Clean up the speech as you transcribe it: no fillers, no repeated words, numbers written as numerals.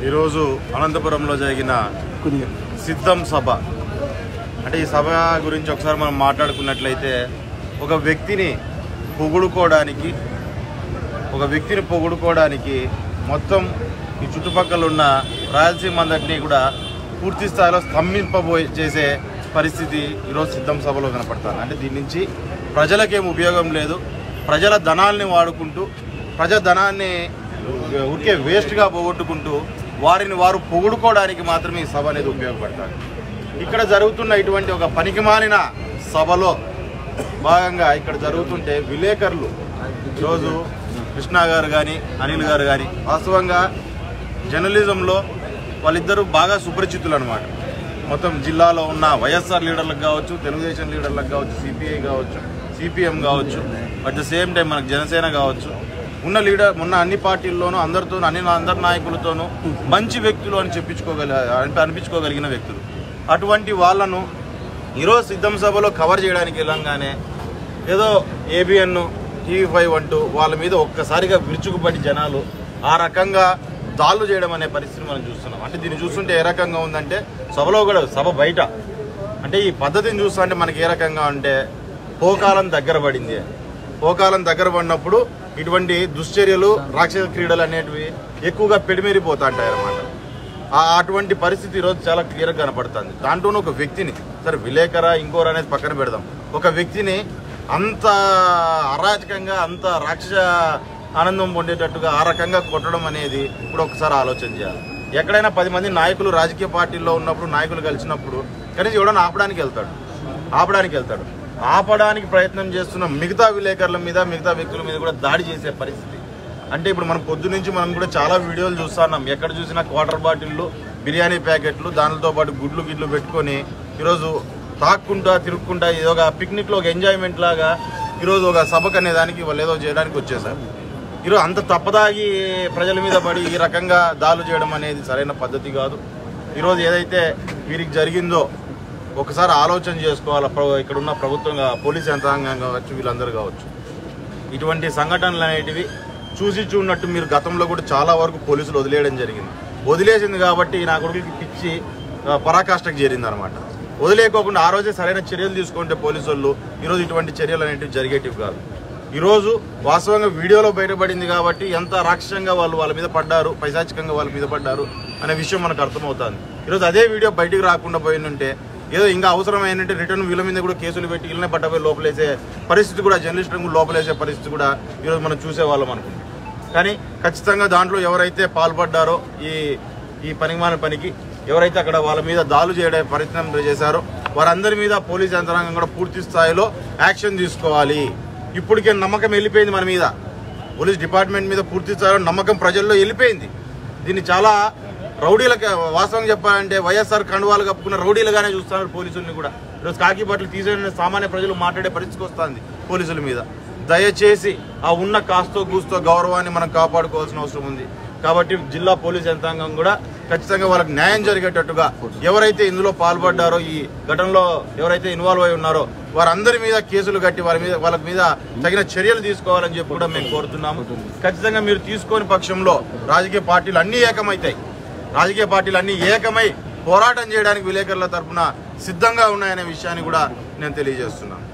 ఈరోజు అనంతపురంలో జరిగిన సిద్ధం సభ అంటే ఈ సభ గురించి ఒకసారి మనం మాట్లాడుకున్నట్లయితే ఒక వ్యక్తిని పొగుడుకోవడానికి మొత్తం ఈ చుట్టుపక్కల ఉన్న రాయలసీమ అందరినీ కూడా పూర్తి స్థాయిలో చేసే పరిస్థితి ఈరోజు సిద్ధం సభలో కనపడుతుంది. అంటే దీని నుంచి ప్రజలకేం ఉపయోగం లేదు. ప్రజల ధనాల్ని వాడుకుంటూ ప్రజాధనాన్ని ఊరికే వేస్ట్గా పోగొట్టుకుంటూ వారిని వారు పొగుడుకోవడానికి మాత్రమే ఈ సభ అనేది ఉపయోగపడుతుంది. ఇక్కడ జరుగుతున్న ఇటువంటి ఒక పనికిమాలిన సభలో భాగంగా ఇక్కడ జరుగుతుంటే విలేకరులు ఈరోజు కృష్ణ గారు కానీ అనిల్ గారు కానీ వాస్తవంగా జర్నలిజంలో వాళ్ళిద్దరూ బాగా సుపరిచితులు అన్నమాట. మొత్తం జిల్లాలో ఉన్న వైఎస్ఆర్ లీడర్లకు కావచ్చు, తెలుగుదేశం లీడర్లకు కావచ్చు, సిపిఐ కావచ్చు, సిపిఎం కావచ్చు, అట్ ద సేమ్ టైం మనకు జనసేన కావచ్చు, ఉన్న అన్ని పార్టీల్లోనూ అందరితోనూ అందరి నాయకులతోనూ మంచి వ్యక్తులు అని అనిపించుకోగలిగిన వ్యక్తులు. అటువంటి వాళ్ళను ఈరోజు సిద్ధం సభలో కవర్ చేయడానికి వెళ్ళంగానే ఏదో ఏబిఎన్, TV5 అంటూ వాళ్ళ మీద ఒక్కసారిగా విరుచుకుపడి జనాలు ఆ రకంగా దాళ్ళు చేయడం అనే పరిస్థితిని మనం చూస్తున్నాం. అంటే దీన్ని చూస్తుంటే ఏ రకంగా ఉందంటే సభలో కూడా సభ బయట అంటే ఈ పద్ధతిని చూస్తుంటే మనకి ఏ రకంగా అంటే పోకాలం దగ్గర పడినప్పుడు ఇటువంటి దుశ్చర్యలు, రాక్షస క్రీడలు అనేటివి ఎక్కువగా పెడిమేరిపోతా ఉంటాయి అన్నమాట. అటువంటి పరిస్థితి ఈరోజు చాలా క్లియర్గా కనపడుతుంది. దాంట్లోనూ ఒక వ్యక్తిని, సరే విలేకర ఇంకోరు అనేది పక్కన పెడదాం, ఒక వ్యక్తిని అంత అరాచకంగా అంత రాక్షస ఆనందం పొందేటట్టుగా ఆ రకంగా కొట్టడం అనేది ఇప్పుడు ఒకసారి ఆలోచన చేయాలి. ఎక్కడైనా 10 మంది నాయకులు రాజకీయ పార్టీల్లో ఉన్నప్పుడు నాయకులు కలిసినప్పుడు కనీసం ఎవడన్నా ఆపడానికి వెళ్తాడు. ఆపడానికి ప్రయత్నం చేస్తున్న మిగతా విలేకరుల మీద, మిగతా వ్యక్తుల మీద కూడా దాడి చేసే పరిస్థితి. అంటే ఇప్పుడు మనం పొద్దునుంచి మనం కూడా చాలా వీడియోలు చూస్తున్నాం. ఎక్కడ చూసినా వాటర్ బాటిళ్ళు, బిర్యానీ ప్యాకెట్లు, దానితో పాటు గుడ్లు పెట్టుకొని ఈరోజు తాక్కుంటా తిరుక్కుంటా ఏదో ఒక పిక్నిక్లో ఒక ఎంజాయ్మెంట్ లాగా ఈరోజు ఒక సభకు అనే దానికి వాళ్ళు ఏదో చేయడానికి వచ్చేసారు. ఈరోజు అంత తప్పదాగి ప్రజల మీద పడి ఈ రకంగా దాడులు చేయడం అనేది సరైన పద్ధతి కాదు. ఈరోజు ఏదైతే వీరికి జరిగిందో ఒకసారి ఆలోచన చేసుకోవాలి. ఇక్కడ ఉన్న ప్రభుత్వంగా పోలీస్ యంత్రాంగం కావచ్చు, వీళ్ళందరూ కావచ్చు, ఇటువంటి సంఘటనలు అనేటివి చూసినట్టు మీరు గతంలో కూడా చాలా వరకు పోలీసులు వదిలేసింది కాబట్టి నా కొడుకుకి పిచ్చి పరాకాష్ఠకు చేరింది అనమాట. వదిలేకోకుండా ఆ రోజే సరైన చర్యలు తీసుకుంటే పోలీసు వాళ్ళు ఈరోజు ఇటువంటి చర్యలు అనేటివి జరిగేటివి కాదు. ఈరోజు వాస్తవంగా వీడియోలో బయటపడింది కాబట్టి ఎంత రాక్షసంగా వాళ్ళ మీద పడ్డారు, పైశాచికంగా వాళ్ళ మీద పడ్డారు అనే విషయం మనకు అర్థమవుతుంది. ఈరోజు అదే వీడియో బయటికి రాకుండా పోయిందంటే ఏదో ఇంకా అవసరమైనట్టు రిటర్న్ వీళ్ళ మీద కూడా కేసులు పెట్టి వీళ్ళనే పట్టపోయి లోపలేసే పరిస్థితి కూడా, జర్నలిస్టులను లోపలేసే పరిస్థితి కూడా ఈరోజు మనం చూసేవాళ్ళం అనుకుంటాం. కానీ ఖచ్చితంగా దాంట్లో ఎవరైతే పాల్పడ్డారో ఈ పనికిమాలిన పనికి, ఎవరైతే అక్కడ వాళ్ళ మీద దాడులు చేయడం ప్రయత్నం చేశారో వారందరి మీద పోలీస్ యంత్రాంగం కూడా పూర్తి స్థాయిలో యాక్షన్ తీసుకోవాలి. ఇప్పటికే నమ్మకం వెళ్ళిపోయింది మన మీద, పోలీస్ డిపార్ట్మెంట్ మీద పూర్తి స్థాయిలో నమ్మకం ప్రజల్లో వెళ్ళిపోయింది. దీన్ని చాలా రౌడీలకి వాస్తవంగా చెప్పాలంటే వైఎస్ఆర్ కండువాలు కప్పుకున్న రౌడీలుగానే చూస్తున్నారు పోలీసుల్ని కూడా. ఈరోజు కాకి బట్టలు తీసేసిన సామాన్య ప్రజలు మాట్లాడే పరిస్థితికి వస్తుంది పోలీసుల మీద. దయచేసి ఆ ఉన్న కాస్తో కూస్తో గౌరవాన్ని మనం కాపాడుకోవాల్సిన అవసరం ఉంది. కాబట్టి జిల్లా పోలీస్ యంత్రాంగం కూడా ఖచ్చితంగా వాళ్ళకి న్యాయం జరిగేటట్టుగా ఎవరైతే ఇందులో పాల్పడ్డారో, ఈ ఘటనలో ఎవరైతే ఇన్వాల్వ్ అయి ఉన్నారో వారందరి మీద కేసులు కట్టి వాళ్ళ మీద తగిన చర్యలు తీసుకోవాలని చెప్పి కూడా మేము కోరుతున్నాము. ఖచ్చితంగా మీరు తీసుకోని పక్షంలో రాజకీయ పార్టీలు అన్నీ ఏకమై పోరాటం చేయడానికి విలేకరుల తరఫున సిద్ధంగా ఉన్నాయనే విషయాన్ని కూడా నేను తెలియజేస్తున్నాను.